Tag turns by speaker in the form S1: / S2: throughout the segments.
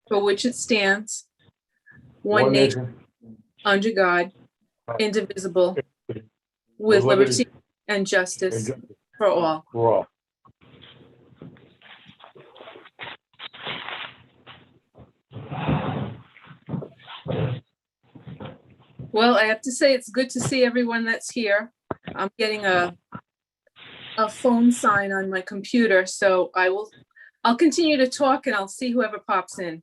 S1: for which it stands, one nation, under God, indivisible, with liberty and justice for all. Well, I have to say it's good to see everyone that's here. I'm getting a phone sign on my computer, so I'll continue to talk and I'll see whoever pops in.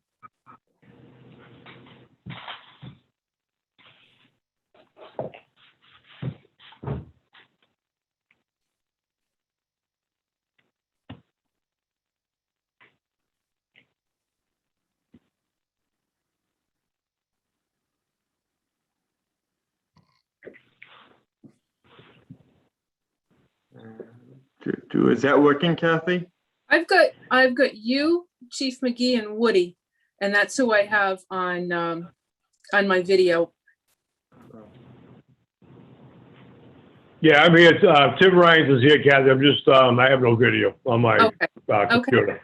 S2: Is that working, Kathy?
S1: I've got you, Chief McGee, and Woody, and that's who I have on my video.
S3: Yeah, I'm here. Tim Ryan is here, Kathy. I'm just, I have no video on my computer.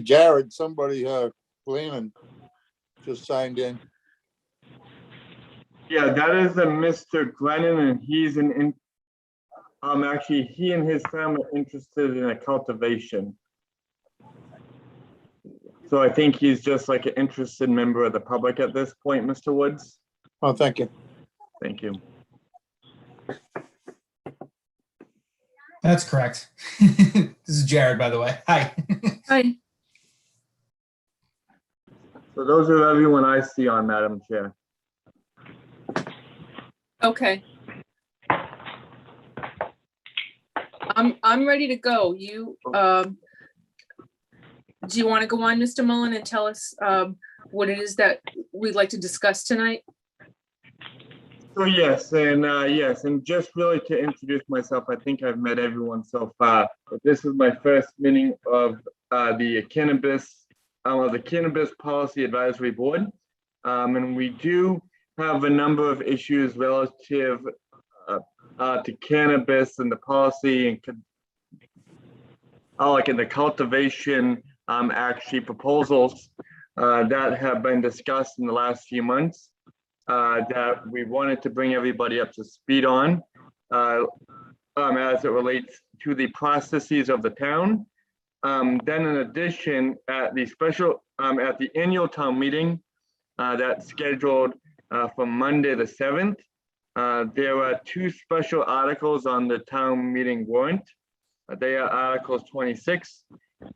S4: Jared, Gleeman just signed in.
S2: Yeah, that is a Mr. Glennon, and he's actually, he and his family are interested in a cultivation. So I think he's just like an interested member of the public at this point, Mr. Woods.
S4: Oh, thank you.
S2: Thank you.
S5: That's correct. This is Jared, by the way. Hi.
S1: Hi.
S2: So those are everyone I see on, Madam Chair.
S1: Okay. I'm ready to go. You do you want to go on, Mr. Mullen, and tell us what it is that we'd like to discuss tonight?
S2: So yes, and just really to introduce myself, I think I've met everyone so far. But this is my first meeting of the Cannabis Policy Advisory Board, and we do have a number of issues relative to cannabis and the policy and like in the cultivation actually proposals that have been discussed in the last few months that we wanted to bring everybody up to speed on as it relates to the processes of the town. Then in addition, at the annual town meeting that's scheduled for Monday the 7th, there are two special articles on the town meeting warrant. They are Articles 26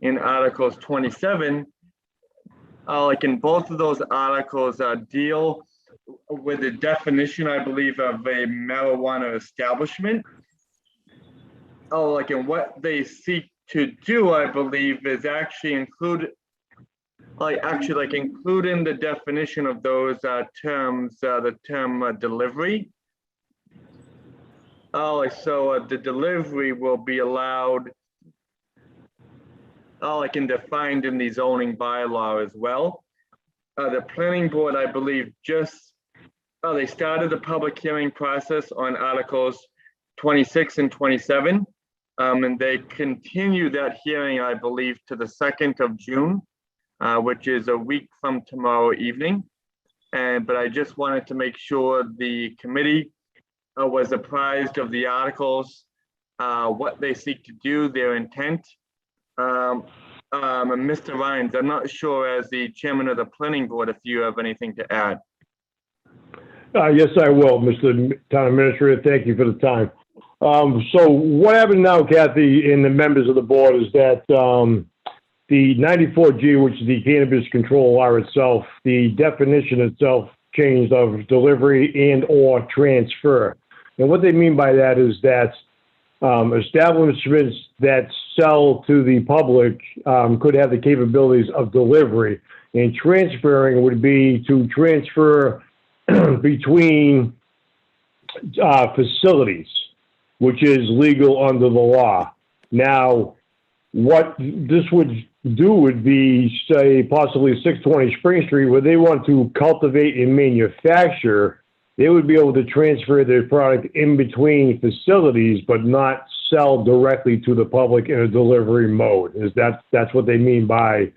S2: and Articles 27. Like in both of those articles deal with the definition, I believe, of a marijuana establishment. Like in what they seek to do, I believe, is actually include including the definition of those terms, the term delivery. So the delivery will be allowed, defined in the zoning bylaw as well. The planning board, I believe, they started the public hearing process on Articles 26 and 27, and they continue that hearing, I believe, to the 2nd of June, which is a week from tomorrow evening. But I just wanted to make sure the committee was apprised of the articles, what they seek to do, their intent. And Mr. Rhines, I'm not sure, as the chairman of the planning board, if you have anything to add.
S3: Yes, I will, Mr. Town Administrator. Thank you for the time. So what happened now, Kathy, and the members of the board, is that the 94G, which is the Cannabis Control Law itself, the definition itself changed of delivery and or transfer. And what they mean by that is that establishments that sell to the public could have the capabilities of delivery, and transferring would be to transfer between facilities, which is legal under the law. Now, what this would do would be, say, possibly 620 Spring Street, where they want to cultivate and manufacture. They would be able to transfer their product in between facilities, but not sell directly to the public in a delivery mode. That's what they mean by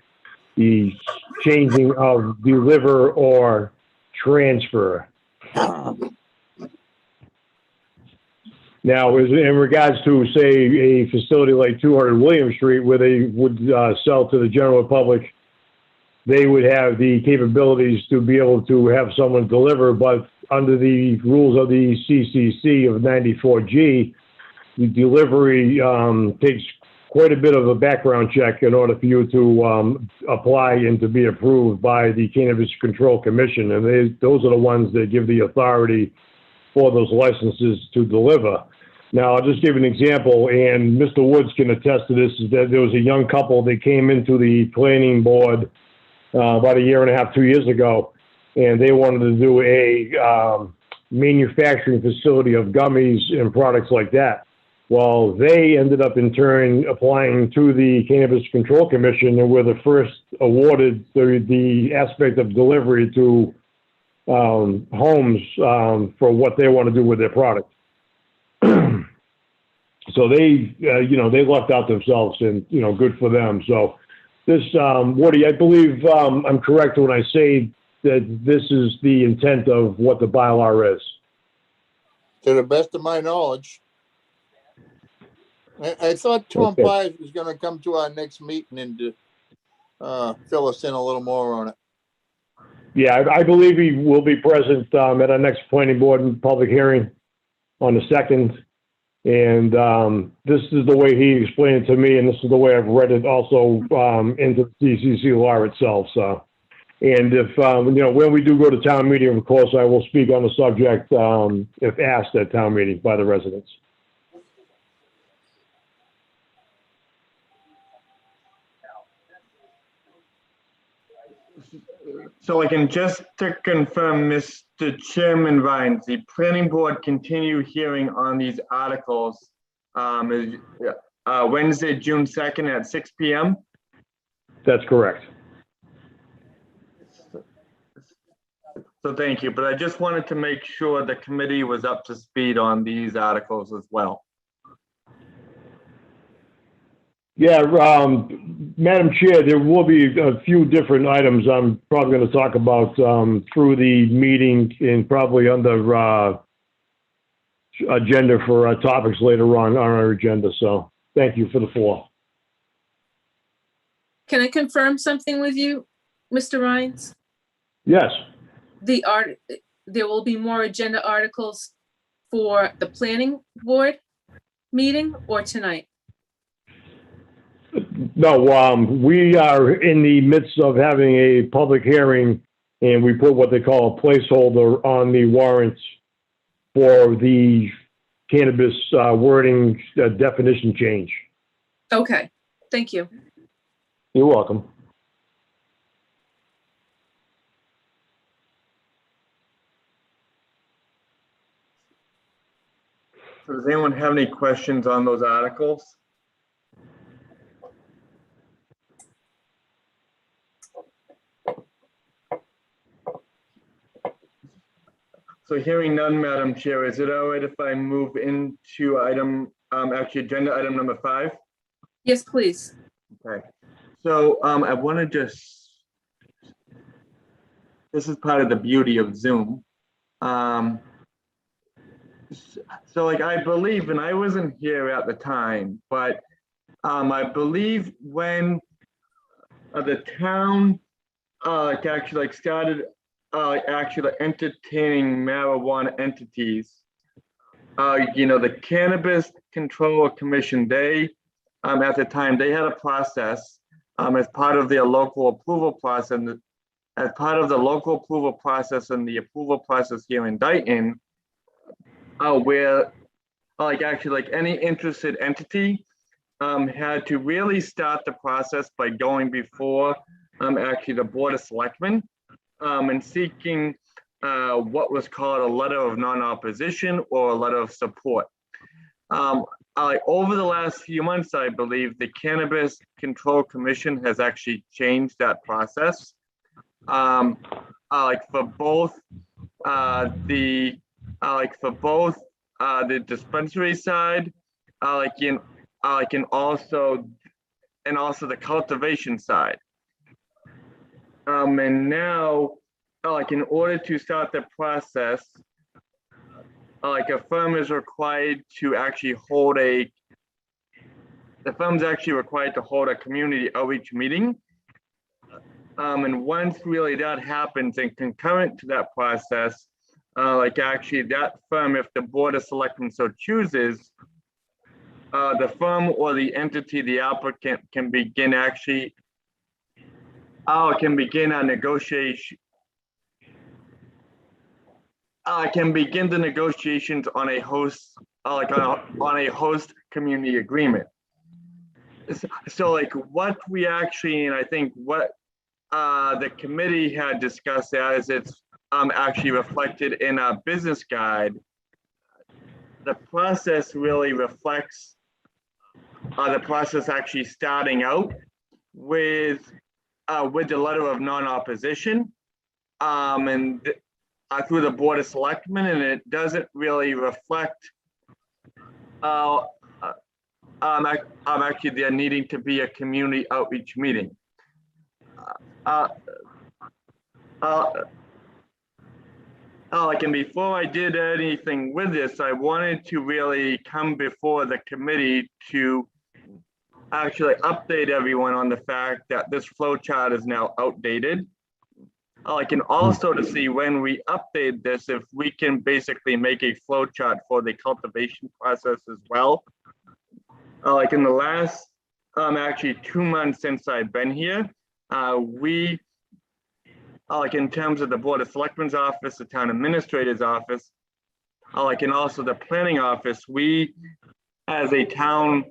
S3: the changing of deliver or transfer. Now, in regards to, say, a facility like 200 William Street, where they would sell to the general public, they would have the capabilities to be able to have someone deliver, but under the rules of the CCC of 94G, the delivery takes quite a bit of a background check in order for you to apply and to be approved by the Cannabis Control Commission. And those are the ones that give the authority for those licenses to deliver. Now, I'll just give an example, and Mr. Woods can attest to this, is that there was a young couple that came into the planning board about a year and a half, 2 years ago, and they wanted to do a manufacturing facility of gummies and products like that. Well, they ended up in turn applying to the Cannabis Control Commission and were the first awarded the aspect of delivery to homes for what they want to do with their product. So they, they lucked out themselves, and, good for them. So this, Woody, I believe I'm correct when I say that this is the intent of what the bylaw is.
S4: To the best of my knowledge. I thought Tom Pires was gonna come to our next meeting and fill us in a little more on it.
S3: Yeah, I believe he will be present at our next planning board and public hearing on the 2nd. And this is the way he explained it to me, and this is the way I've read it also into the CCC law itself. So, and if, when we do go to town meeting, of course, I will speak on the subject if asked at town meeting by the residents.
S2: So I can just to confirm, Mr. Chairman Vines, the planning board continue hearing on these articles Wednesday, June 2nd at 6 p.m.
S3: That's correct.
S2: So thank you, but I just wanted to make sure the committee was up to speed on these articles as well.
S3: Yeah, Madam Chair, there will be a few different items I'm probably going to talk about through the meeting and probably under agenda for topics later on our agenda. So thank you for the floor.
S1: Can I confirm something with you, Mr. Rhines?
S3: Yes.
S1: There will be more agenda articles for the planning board meeting or tonight?
S3: No, we are in the midst of having a public hearing, and we put what they call a placeholder on the warrants for the cannabis wording definition change.
S1: Okay, thank you.
S3: You're welcome.
S2: So does anyone have any questions on those articles? So hearing none, Madam Chair, is it all right if I move into agenda item number 5?
S1: Yes, please.
S2: Okay. So I want to just, this is part of the beauty of Zoom. So I believe, and I wasn't here at the time, but I believe when the town actually started actually entertaining marijuana entities, the Cannabis Control Commission, they at the time they had a process as part of their local approval process, and as part of the local approval process and the approval process here in Dayton, where any interested entity had to really start the process by going before actually the Board of Selectmen and seeking what was called a letter of non-opposition or a letter of support. Over the last few months, I believe the Cannabis Control Commission has actually changed that process. For both the dispensary side and also the cultivation side. And now, in order to start the process, a firm is required to actually hold the firm's actually required to hold a community outreach meeting. And once really that happens and concurrent to that process, actually that firm, if the Board of Selectmen so chooses, the firm or the entity, the applicant can begin actually, can begin a negotiation, can begin the negotiations on a host, on a host community agreement. So what we actually, and I think what the committee had discussed as it's actually reflected in our business guide, the process really reflects the process actually starting out with the letter of non-opposition and through the Board of Selectmen, and it doesn't really reflect actually there needing to be a community outreach meeting. And before I did anything with this, I wanted to really come before the committee to actually update everyone on the fact that this flow chart is now outdated. And also to see when we update this, if we can basically make a flow chart for the cultivation process as well. In the last actually 2 months since I've been here, we in terms of the Board of Selectmen's office, the Town Administrator's office, and also the Planning office, we as a town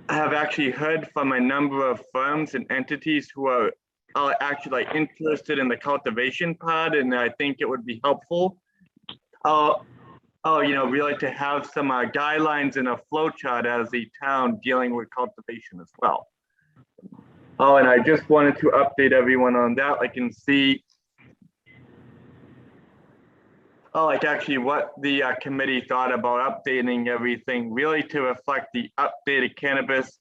S2: have actually heard from a number of firms and entities who are actually interested in the cultivation part, and I think it would be helpful, really to have some guidelines and a flow chart as a town dealing with cultivation as well. And I just wanted to update everyone on that. I can see, actually what the committee thought about updating everything, really to reflect the updated cannabis,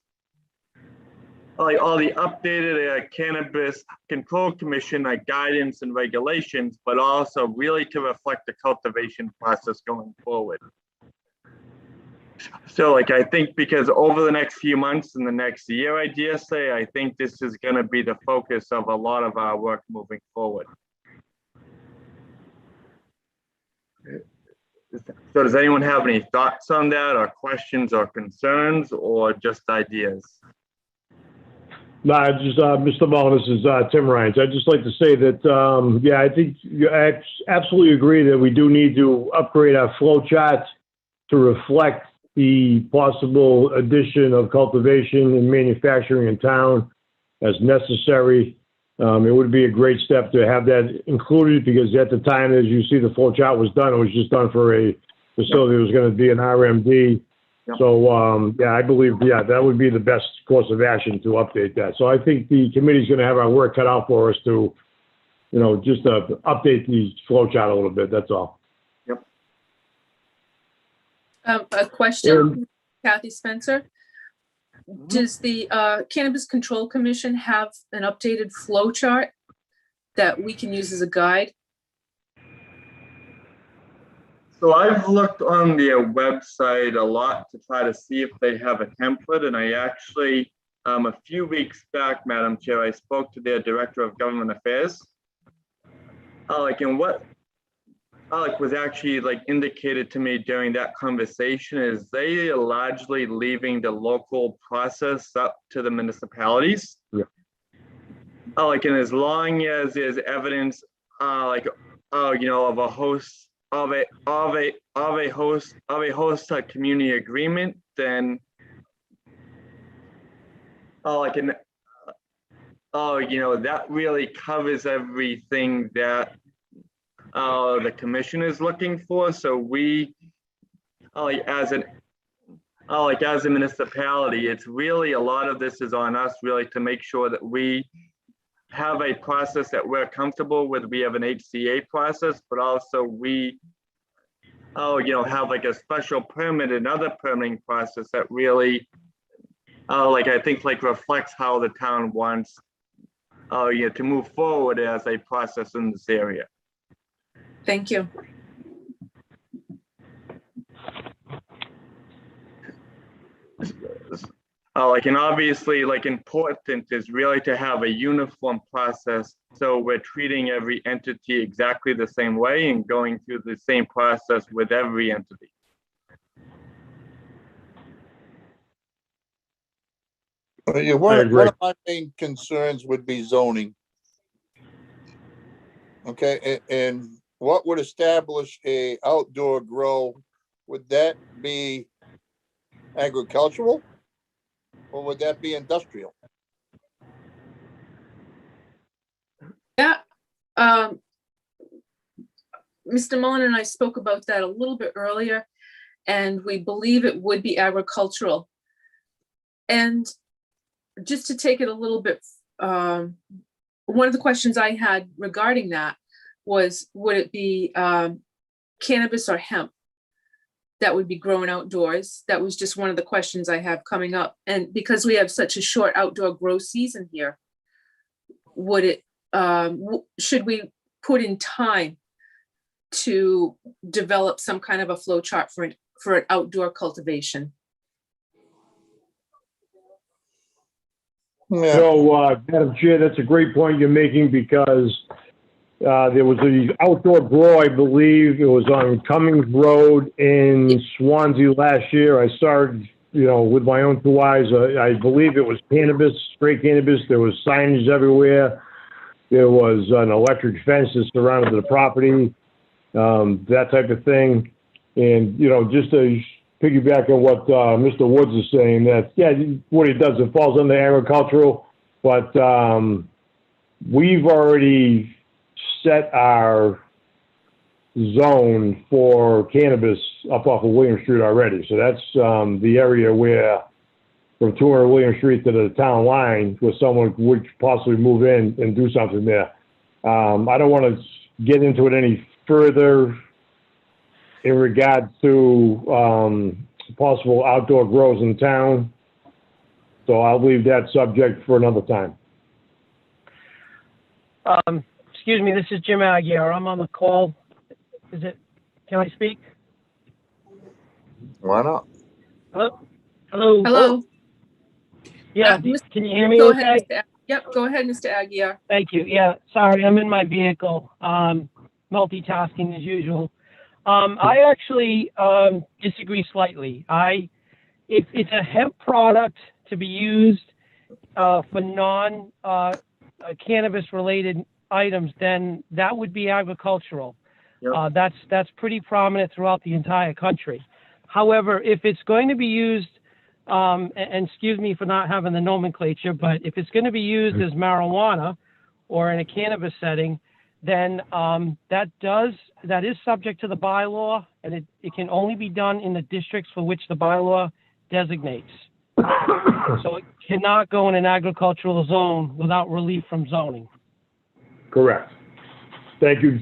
S2: all the updated Cannabis Control Commission guidance and regulations, but also really to reflect the cultivation process going forward. So I think because over the next few months and the next year, I dare say, I think this is going to be the focus of a lot of our work moving forward. So does anyone have any thoughts on that, or questions or concerns, or just ideas?
S3: No, just Mr. Mullin, this is Tim Ryan. I'd just like to say that, yeah, I think I absolutely agree that we do need to upgrade our flow chart to reflect the possible addition of cultivation and manufacturing in town as necessary. It would be a great step to have that included, because at the time, as you see, the flow chart was done. It was just done for a facility that was going to be an RMD. Yep. So, yeah, I believe, yeah, that would be the best course of action to update that. So I think the committee's going to have our work cut out for us to, just update the flow chart a little bit. That's all.
S2: Yep.
S1: A question, Kathy Spencer. Does the Cannabis Control Commission have an updated flow chart that we can use as a guide?
S2: So I've looked on their website a lot to try to see if they have a template, and I actually, a few weeks back, Madam Chair, I spoke to their Director of Government Affairs. And what was actually indicated to me during that conversation is they are largely leaving the local process up to the municipalities.
S3: Yeah.
S2: And as long as there's evidence, of a host of a host community agreement, then that really covers everything that the commission is looking for. So we, as a municipality, it's really a lot of this is on us really to make sure that we have a process that we're comfortable with. We have an HCA process, but also we have like a special permit and other permitting process that really, I think reflects how the town wants, to move forward as a process in this area.
S1: Thank you.
S2: And obviously, important is really to have a uniform process. So we're treating every entity exactly the same way and going through the same process with every entity.
S4: Yeah, one of my main concerns would be zoning. Okay, and what would establish a outdoor grow? Would that be agricultural? Or would that be industrial?
S1: Yeah. Mr. Mullen and I spoke about that a little bit earlier, and we believe it would be agricultural. And just to take it a little bit, one of the questions I had regarding that was, would it be cannabis or hemp that would be grown outdoors? That was just one of the questions I have coming up. And because we have such a short outdoor grow season here, would it, should we put in time to develop some kind of a flow chart for an outdoor cultivation?
S4: Yeah.
S3: So, Madam Chair, that's a great point you're making, because there was an outdoor grow, I believe it was on Cummings Road in Swansea last year. I started, with my own 2 eyes. I believe it was cannabis, straight cannabis. There was signage everywhere. There was an electric fence that surrounded the property, that type of thing. And, just to piggyback on what Mr. Woods is saying, that, yeah, what he does, it falls under agricultural, but we've already set our zone for cannabis up off of William Street already. So that's the area where, from 200 William Street to the town line, where someone would possibly move in and do something there. I don't want to get into it any further in regard to possible outdoor grows in town. So I'll leave that subject for another time.
S6: Excuse me, this is Jim Aguirre. I'm on the call. Can I speak?
S4: Why not?
S6: Hello? Hello?
S1: Hello?
S6: Yeah, can you hear me
S1: Go
S6: okay?
S1: ahead, yep, go ahead, Mr. Aguirre.
S6: Thank you. Yeah, sorry, I'm in my vehicle, multitasking as usual. I actually disagree slightly. If it's a hemp product to be used for non cannabis related items, then that would be agricultural.
S2: Yep.
S6: That's pretty prominent throughout the entire country. However, if it's going to be used, and excuse me for not having the nomenclature, but if it's going to be used as marijuana or in a cannabis setting, then that is subject to the bylaw, and it can only be done in the districts for which the bylaw designates. So it cannot go in an agricultural zone without relief from zoning.
S3: Correct. Thank you,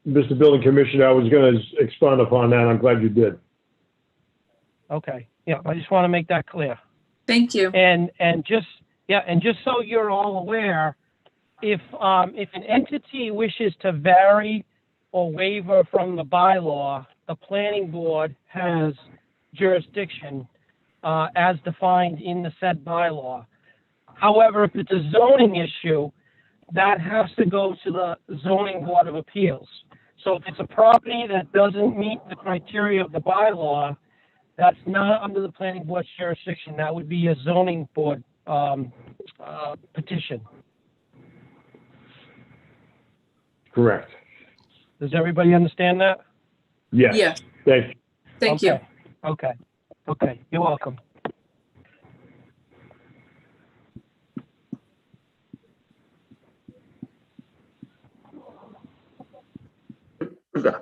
S3: Mr. Building Commissioner. I was going to expound upon that. I'm glad you did.
S6: Okay. Yeah, I just want to make that clear.
S1: Thank you.
S6: And just so you're all aware, if an entity wishes to vary or waiver from the bylaw, the planning board has jurisdiction as defined in the said bylaw. However, if it's a zoning issue, that has to go to the zoning board of appeals. So if it's a property that doesn't meet the criteria of the bylaw, that's not under the planning board's jurisdiction. That would be a zoning board petition.
S3: Correct.
S6: Does everybody understand that?
S3: Yes.
S1: Yes.
S3: Thank you.
S1: Thank you.
S6: Okay. You're welcome.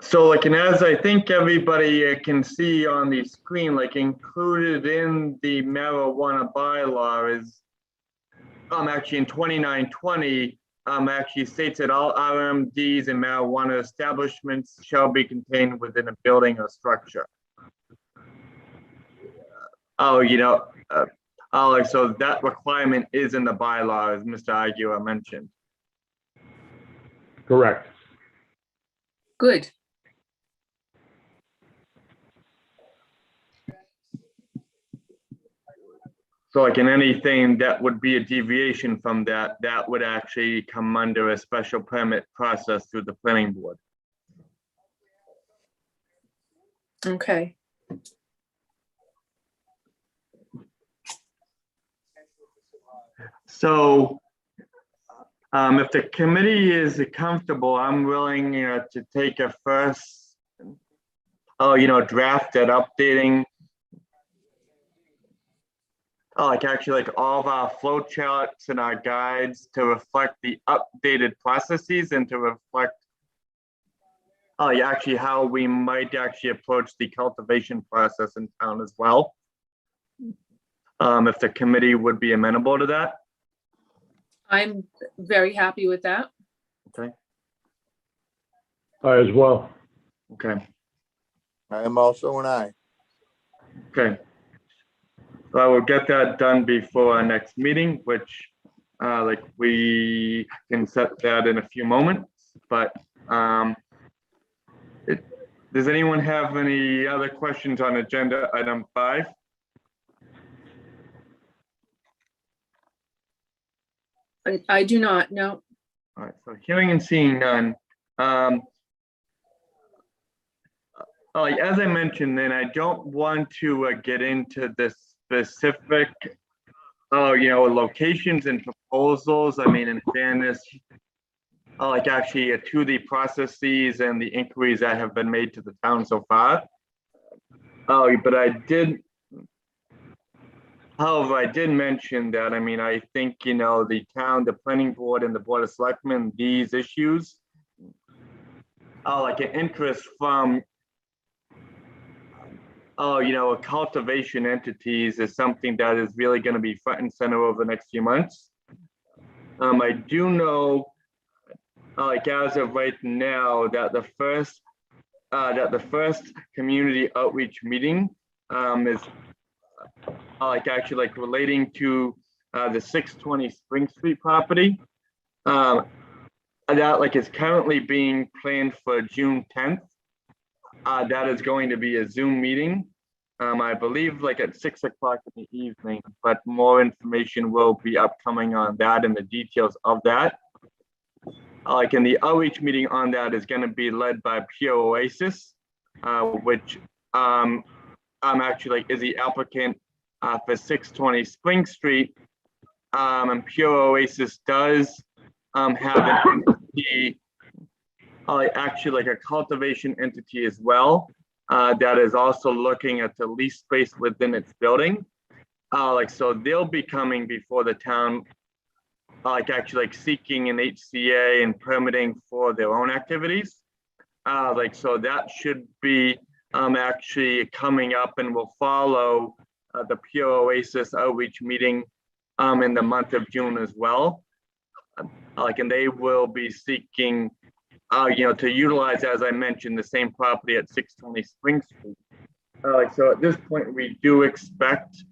S2: So and as I think everybody can see on the screen, included in the marijuana bylaw is, actually in 2920, actually states that all RMDs and marijuana establishments shall be contained within a building or structure. Oh, so that requirement is in the bylaw, as Mr. Aguirre mentioned.
S3: Correct.
S1: Good.
S2: So like in anything that would be a deviation from that, that would actually come under a special permit process through the planning board.
S1: Okay.
S2: So if the committee is comfortable, I'm willing, to take a first, draft that updating, like all of our flow charts and our guides to reflect the updated processes and to reflect actually how we might actually approach the cultivation process in town as well. If the committee would be amenable to that.
S1: I'm very happy with that.
S2: Okay.
S3: I as well.
S2: Okay.
S4: I am also an aye.
S2: Okay. So I will get that done before our next meeting, which we can set that in a few moments, but does anyone have any other questions on agenda item 5?
S1: I do not, no.
S2: All right, so hearing and seeing none. As I mentioned, then I don't want to get into the specific, locations and proposals. I mean, in fairness, actually to the processes and the inquiries that have been made to the town so far. But however, I did mention that, I think, the town, the planning board and the board of selectmen, these issues are like an interest from, cultivation entities is something that is really going to be front and center over the next few months. I do know, as of right now, that the first community outreach meeting is actually relating to the 620 Spring Street property. That is currently being planned for June 10th. That is going to be a Zoom meeting. I believe at 6 o'clock in the evening, but more information will be upcoming on that and the details of that. And the outreach meeting on that is going to be led by Pure Oasis, which actually is the applicant for 620 Spring Street. And Pure Oasis does have an entity, actually a cultivation entity as well, that is also looking at the lease space within its building. So they'll be coming before the town, actually seeking an HCA and permitting for their own activities. So that should be actually coming up and will follow the Pure Oasis outreach meeting in the month of June as well. And they will be seeking, to utilize, as I mentioned, the same property at 620 Spring Street. So at this point, we do expect,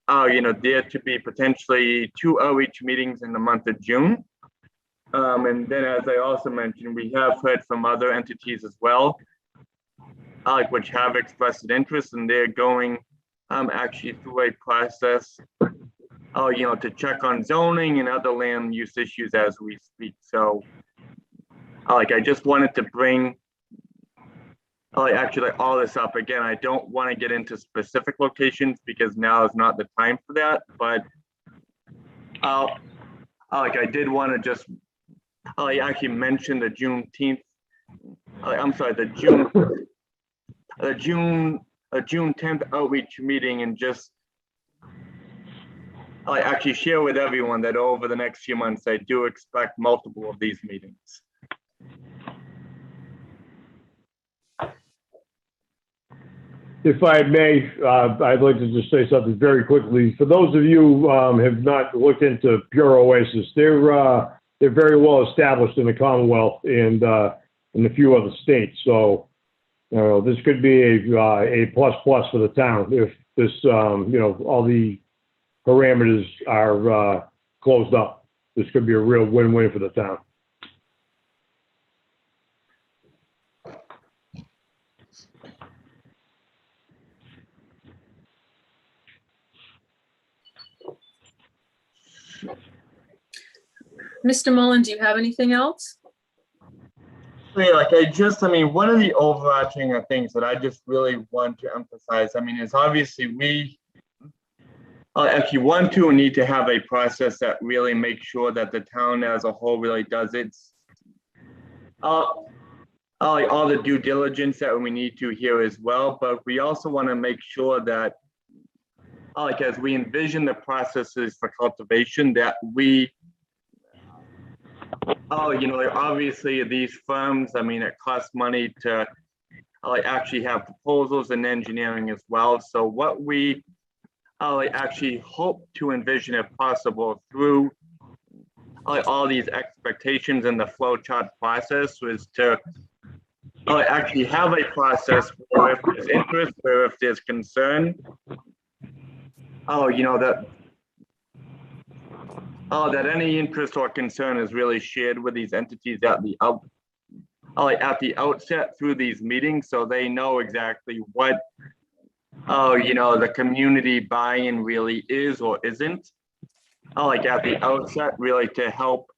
S2: there to be potentially 2 outreach meetings in the month of June. And then, as I also mentioned, we have heard from other entities as well, which have expressed an interest, and they're going actually through a process, to check on zoning and other land use issues as we speak. So, I just wanted to bring actually all this up again. I don't want to get into specific locations because now is not the time for that, but I did want to just actually mention the Juneteenth. I'm sorry, the June 10th outreach meeting, and just actually share with everyone that over the next few months, I do expect multiple of these meetings.
S3: If I may, I'd like to just say something very quickly. For those of you who have not looked into Pure Oasis, they're they're very well established in the Commonwealth and in a few other states. So, this could be a plus plus for the town if this, all the parameters are closed up. This could be a real win-win for the town.
S1: Mr. Mullen, do you have anything else?
S2: Yeah, one of the overarching things that I just really want to emphasize, is obviously we actually want to and need to have a process that really makes sure that the town as a whole really does its all the due diligence that we need to here as well. But we also want to make sure that as we envision the processes for cultivation, that we obviously these firms, it costs money to actually have proposals and engineering as well. So what we actually hope to envision, if possible, through all these expectations in the flow chart process was to actually have a process where if there's interest, where if there's concern, that any interest or concern is really shared with these entities at the outset through these meetings, so they know exactly what the community buy-in really is or isn't. At the outset, really to help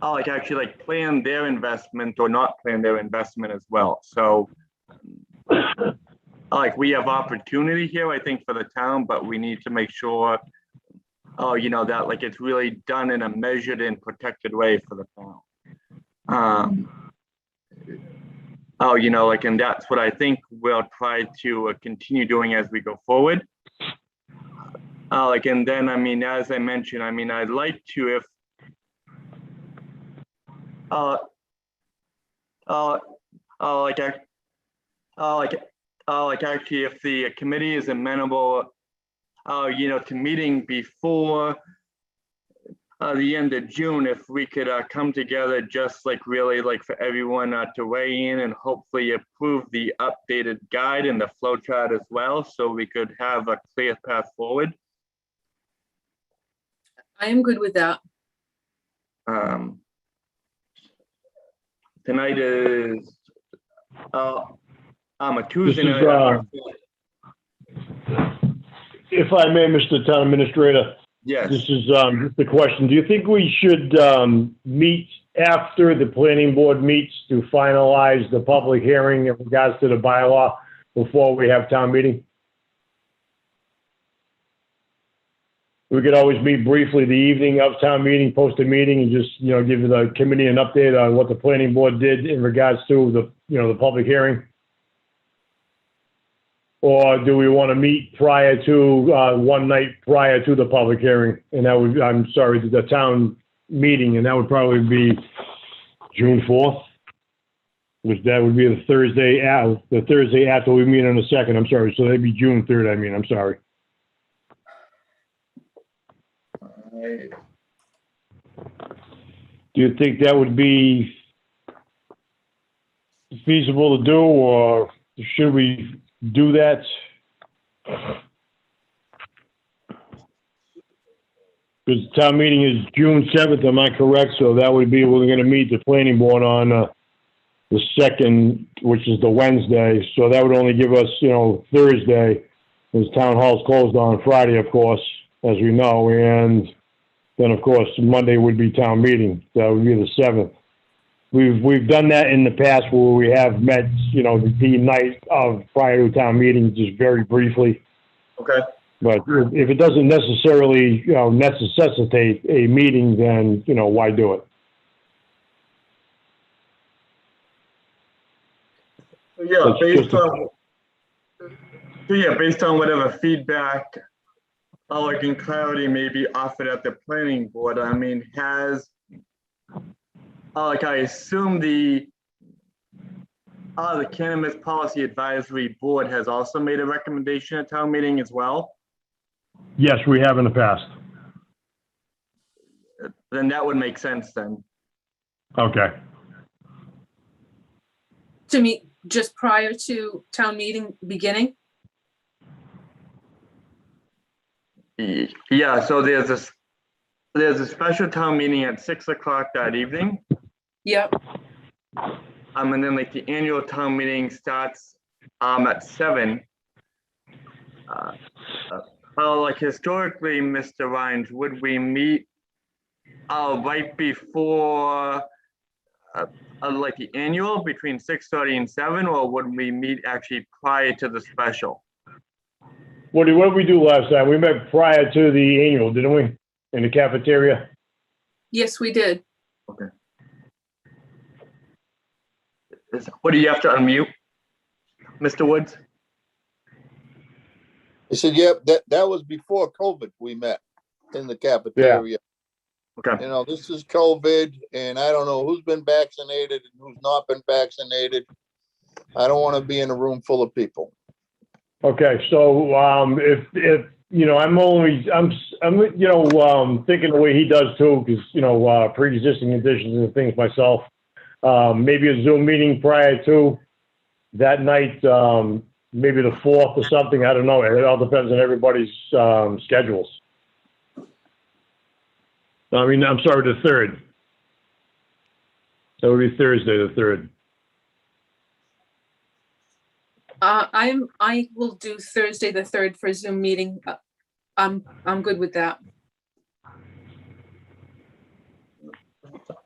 S2: actually plan their investment or not plan their investment as well. So we have opportunity here, I think, for the town, but we need to make sure that it's really done in a measured and protected way for the town. And that's what I think we'll try to continue doing as we go forward. And then, as I mentioned, I'd like to, if actually, if the committee is amenable, to meeting before the end of June, if we could come together, just really for everyone to weigh in and hopefully approve the updated guide and the flow chart as well, so we could have a clear path forward.
S1: I am good with that.
S2: Tonight is a Tuesday
S3: This is,
S2: night.
S3: If I may, Mr. Town Administrator,
S2: Yes.
S3: this is just a question. Do you think we should meet after the planning board meets to finalize the public hearing in regards to the bylaw before we have town meeting? We could always meet briefly the evening of town meeting, post a meeting, and just, give the committee an update on what the planning board did in regards to the public hearing. Or do we want to meet prior to, one night prior to the public hearing? And that would, the town meeting, and that would probably be June 4th. Which that would be the Thursday after we meet on the 2nd, I'm sorry. So that'd be June 3rd, I'm sorry. Do you think that would be feasible to do, or should we do that? Because the town meeting is June 7th, am I correct? So that would be, we're going to meet the planning board on the 2nd, which is the Wednesday. So that would only give us, Thursday, because town hall's closed on Friday, of course, as we know. And then, of course, Monday would be town meeting. That would be the 7th. We've done that in the past where we have met, the night of prior to town meeting, just very briefly.
S2: Okay.
S3: But if it doesn't necessarily, necessitate a meeting, then, why do it?
S2: Yeah, based on whatever feedback and clarity may be offered at the planning board, I assume the Cannabis Policy Advisory Board has also made a recommendation at town meeting as well?
S3: Yes, we have in the past.
S2: then that would make sense then.
S3: Okay.
S1: To meet just prior to town meeting beginning?
S2: Yeah, so there's a special town meeting at 6 o'clock that evening.
S1: Yep,
S2: And then like the annual town meeting starts at 7. Well, like historically, Mr. Rhines, would we meet right before like the annual between 6:30 and 7, or would we meet actually prior to the special?
S3: What did we do last time? We met prior to the annual, didn't we? In the cafeteria?
S1: yes, we did.
S2: Okay. What do you have to unmute, Mr. Woods?
S4: I said, yep, that was before COVID we met in the cafeteria.
S2: Okay.
S4: You know, this is COVID and I don't know who's been vaccinated and who's not been vaccinated. I don't want to be in a room full of people.
S3: Okay, so, if, you know, I'm thinking the way he does too, because, you know, pre-existing conditions and things myself. Maybe a Zoom meeting prior to that night, maybe the 4th or something, I don't know. It all depends on everybody's, schedules. I mean, I'm sorry, the 3rd. That would be Thursday, the 3rd.
S1: I will do Thursday, the 3rd for Zoom meeting. I'm good with that.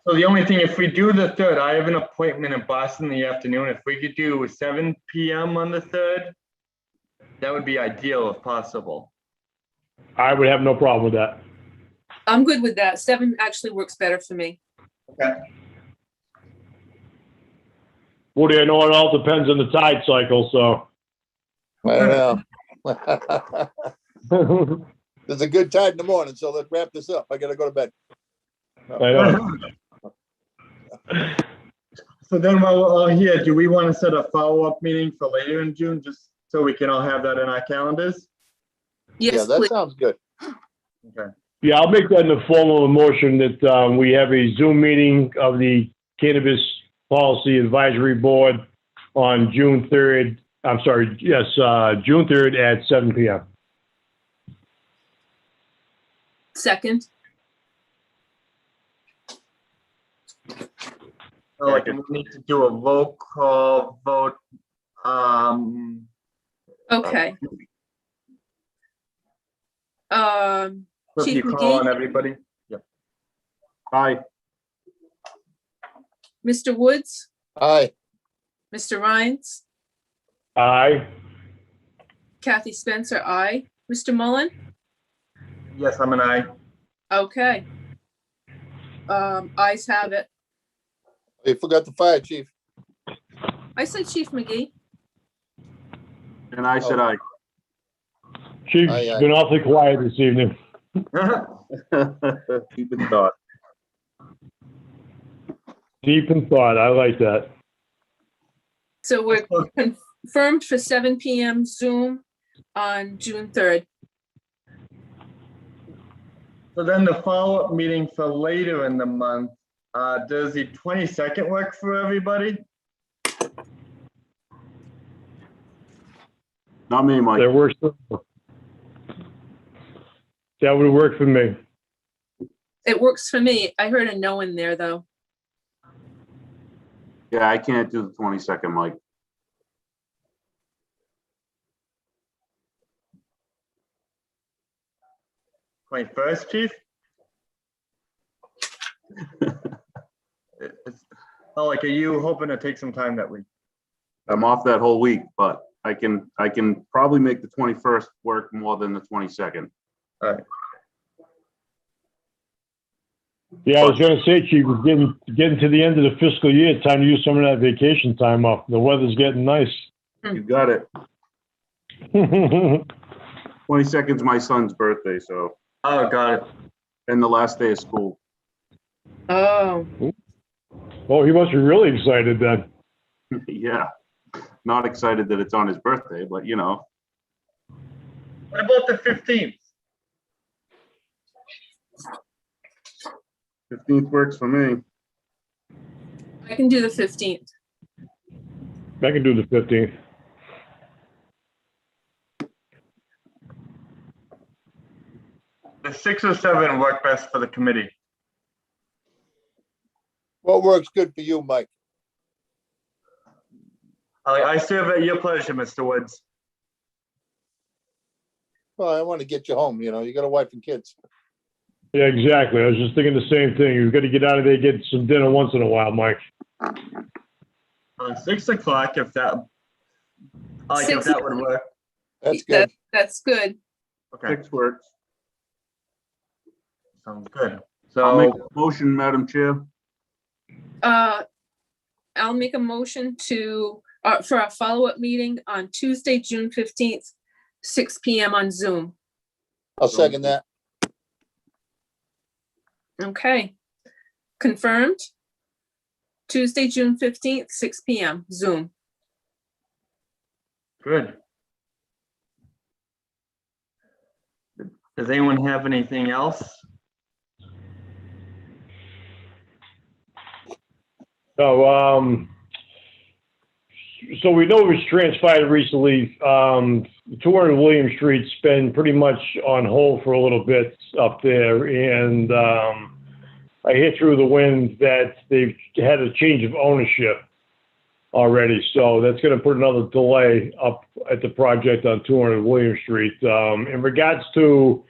S2: So the only thing, if we do the 3rd, I have an appointment in Boston in the afternoon. If we could do 7 p.m. on the 3rd, that would be ideal if possible.
S3: I would have no problem with that.
S1: I'm good with that. 7 actually works better for me.
S2: Okay.
S3: Woody, I know it all depends on the tide cycle, so.
S4: I know. There's a good tide in the morning, so let's wrap this up. I gotta go to bed.
S3: I know.
S2: So then while we're all here, do we want to set a follow-up meeting for later in June, just so we can all have that in our calendars?
S1: Yes,
S4: Yeah, that
S1: please.
S4: sounds good.
S2: Okay.
S3: Yeah, I'll make that in the formal motion that we have a Zoom meeting of the Cannabis Policy Advisory Board on June 3rd. I'm sorry, yes, June 3rd at 7 p.m.
S1: Second.
S2: So like we need to do a roll call vote.
S1: Okay.
S2: So if
S1: Chief
S2: you call on
S1: McGee,
S2: everybody. Yep. Aye.
S1: Mr. Woods,
S4: Aye.
S1: Mr. Rhines,
S3: Aye.
S1: Kathy Spencer, aye. Mr. Mullen?
S2: Yes, I'm an aye.
S1: Okay. Ayes have it.
S4: You forgot the fire chief.
S1: I said Chief McGee.
S2: And I said aye.
S3: Chief's
S4: Aye, aye.
S3: been awfully quiet this evening.
S2: Deep in thought.
S3: Deep in thought. I like that.
S1: So we're confirmed for 7 p.m. Zoom on June 3rd.
S2: So then the follow-up meeting for later in the month, does the 22nd work for everybody?
S7: Not me, Mike.
S3: That works. That would work for me.
S1: It works for me. I heard a no in there, though.
S7: Yeah, I can't do the 22nd, Mike.
S2: My first, Chief? Oh, like, are you hoping to take some time that week?
S7: I'm off that whole week, but I can probably make the 21st work more than the 22nd.
S2: All right.
S3: Yeah, I was going to say, Chief, we're getting to the end of the fiscal year. Time to use some of that vacation time off. The weather's getting nice.
S7: You got it. 22nd's my son's birthday, so,
S2: Oh, got it.
S7: and the last day of school.
S1: Oh,
S3: Oh, he must be really excited then.
S7: Yeah, not excited that it's on his birthday, but you know.
S2: What about the 15th?
S7: 15th works for me.
S1: I can do the 15th.
S3: I can do the 15th.
S2: The 6 or 7 work best for the committee.
S4: What works good for you, Mike?
S2: I serve at your pleasure, Mr. Woods.
S4: Well, I want to get you home, you know, you got a wife and kids.
S3: Yeah, exactly. I was just thinking the same thing. You've got to get out of there, get some dinner once in a while, Mike.
S2: 6 o'clock, if that, if
S1: 6
S2: that would work.
S4: That's good.
S1: That's good.
S2: Okay,
S7: 6 works.
S2: sounds good.
S7: I'll make
S2: So,
S7: a motion, Madam Chair.
S1: I'll make a motion to, for a follow-up meeting on Tuesday, June 15th, 6 PM on Zoom.
S4: I'll second that.
S1: Okay. Confirmed? Tuesday, June 15th, 6 PM, Zoom.
S2: good. Does anyone have anything else?
S3: So, so we know it was transpired recently. 200 William Street's been pretty much on hold for a little bit up there, and I hear through the wind that they've had a change of ownership already, so that's going to put another delay up at the project on 200 William Street. In regards to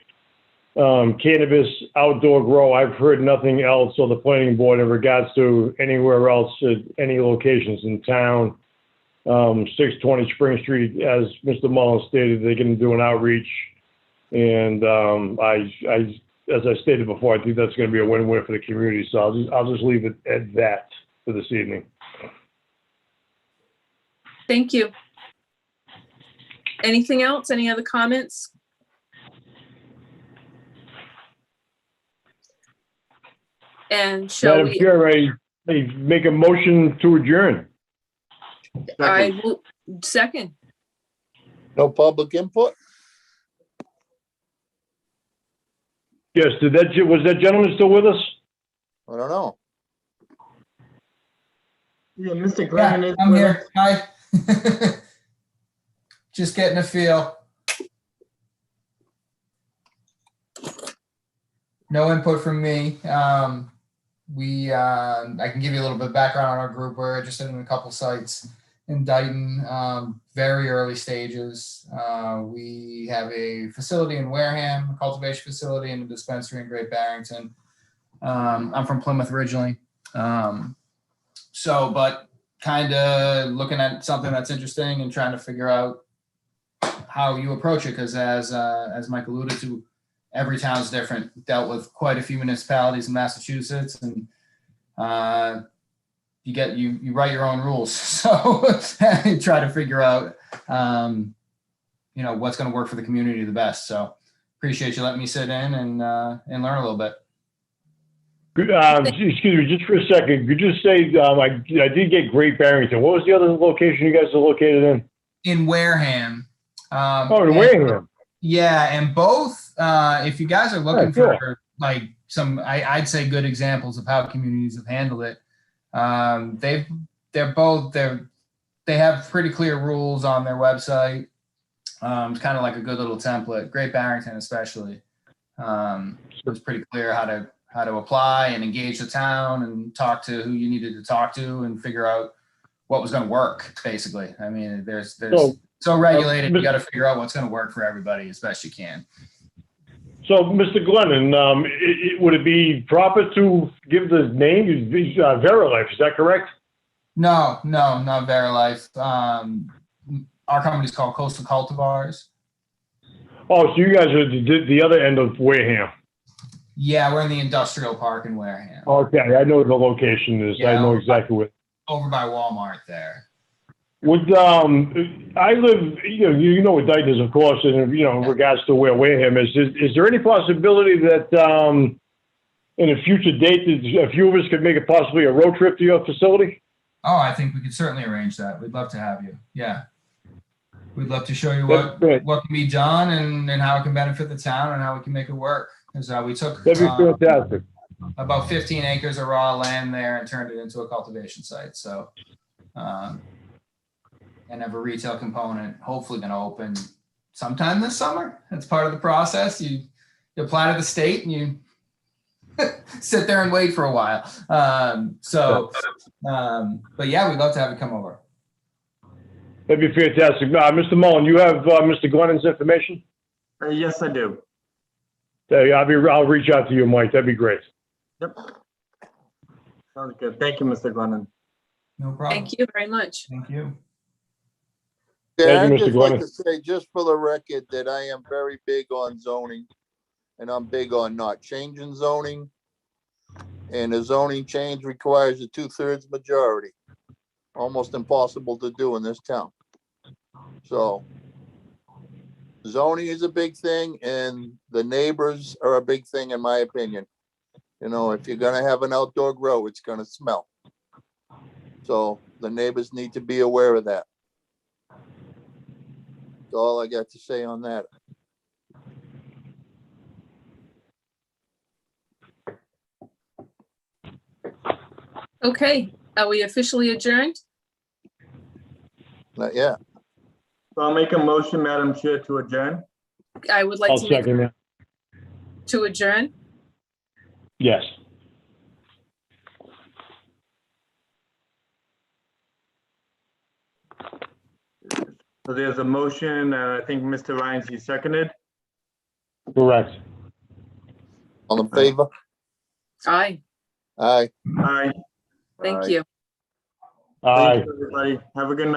S3: cannabis outdoor grow, I've heard nothing else on the planning board in regards to anywhere else at any locations in town. 620 Spring Street, as Mr. Mullins stated, they're going to do an outreach. And as I stated before, I think that's going to be a win-win for the community. So I'll just leave it at that for this evening.
S1: Thank you. Anything else? Any other comments? And shall
S3: Madam
S1: we,
S3: Chair, I make a motion to adjourn.
S1: I will, second.
S4: No public input?
S3: Yes, was that gentleman still with us?
S4: I don't know.
S2: Yeah, Mr.
S5: Yeah,
S2: Glennon is
S5: I'm
S2: with
S5: here.
S2: us.
S5: Hi. Just getting a feel. No input from me. I can give you a little bit of background on our group. We're interested in a couple sites in Dayton, very early stages. We have a facility in Wareham, a cultivation facility, and a dispensary in Great Barrington. I'm from Plymouth originally. But kind of looking at something that's interesting and trying to figure out how you approach it, because as Mike alluded to, every town's different. Dealt with quite a few municipalities in Massachusetts, and you write your own rules. So try to figure out what's going to work for the community the best. So appreciate you letting me sit in and learn a little bit.
S3: Good, excuse me, just for a second. Could you say, I did get Great Barrington. What was the other location you guys are located in?
S5: In Wareham.
S3: In Wareham.
S5: Yeah, and both, if you guys are looking
S3: cool.
S5: for like some, I'd say good examples of how communities have handled it. They have pretty clear rules on their website. It's kind of like a good little template. Great Barrington, especially, it was pretty clear how to apply and engage the town and talk to who you needed to talk to and figure out what was going to work. Basically, I mean, there's so regulated. You got to figure out what's going to work for everybody as best you can.
S3: So, Mr. Glennon, would it be proper to give the name? Verilife, is that correct?
S5: No, not Verilife. Our company's called Coastal Cultivars.
S3: Oh, so you guys are the other end of Wareham.
S5: Yeah, we're in the industrial park in Wareham.
S3: Okay, I know what the location is.
S5: Yeah,
S3: I know exactly what.
S5: Over by Walmart there.
S3: Would I live? You know what Dayton is, of course, and in regards to where Wareham is there any possibility that in a future date, a few of us could make it possibly a road trip to your facility?
S5: Oh, I think we could certainly arrange that. We'd love to have you. Yeah, we'd love to show you what can be done and how it can benefit the town and how we can make it work. Because we took
S3: That'd be fantastic.
S5: about 15 acres of raw land there and turned it into a cultivation site. So, and have a retail component, hopefully going to open sometime this summer. That's part of the process. You apply to the state and you sit there and wait for a while. But yeah, we'd love to have you come over.
S3: That'd be fantastic. Mr. Mullen, you have Mr. Glennon's information?
S2: Yes, I do.
S3: I'll reach out to you, Mike. That'd be great.
S2: Yep. Sounds good. Thank you, Mr. Glennon.
S5: No problem.
S1: Thank you very much.
S5: Thank you.
S4: Yeah,
S3: Thank you,
S4: I'd
S3: Mr.
S4: just like
S3: Glennon.
S4: to say, just for the record, that I am very big on zoning, and I'm big on not changing zoning. And a zoning change requires a 2/3 majority. Almost impossible to do in this town. So zoning is a big thing, and the neighbors are a big thing, in my opinion. You know, if you're gonna have an outdoor grow, it's gonna smell. So the neighbors need to be aware of that. That's all I got to say on that.
S1: Okay, are we officially adjourned?
S4: Not yet.
S2: So I'll make a motion, Madam Chair, to adjourn.
S1: I would like
S3: I'll
S1: to make
S3: second that.
S1: to adjourn.
S3: Yes.
S2: So there's a motion, I think Mr. Ryan's he seconded.
S3: Correct.
S4: All in favor?
S1: Aye,
S4: Aye.
S2: Aye.
S1: thank you.
S3: Aye.
S2: Thanks, everybody. Have a good night.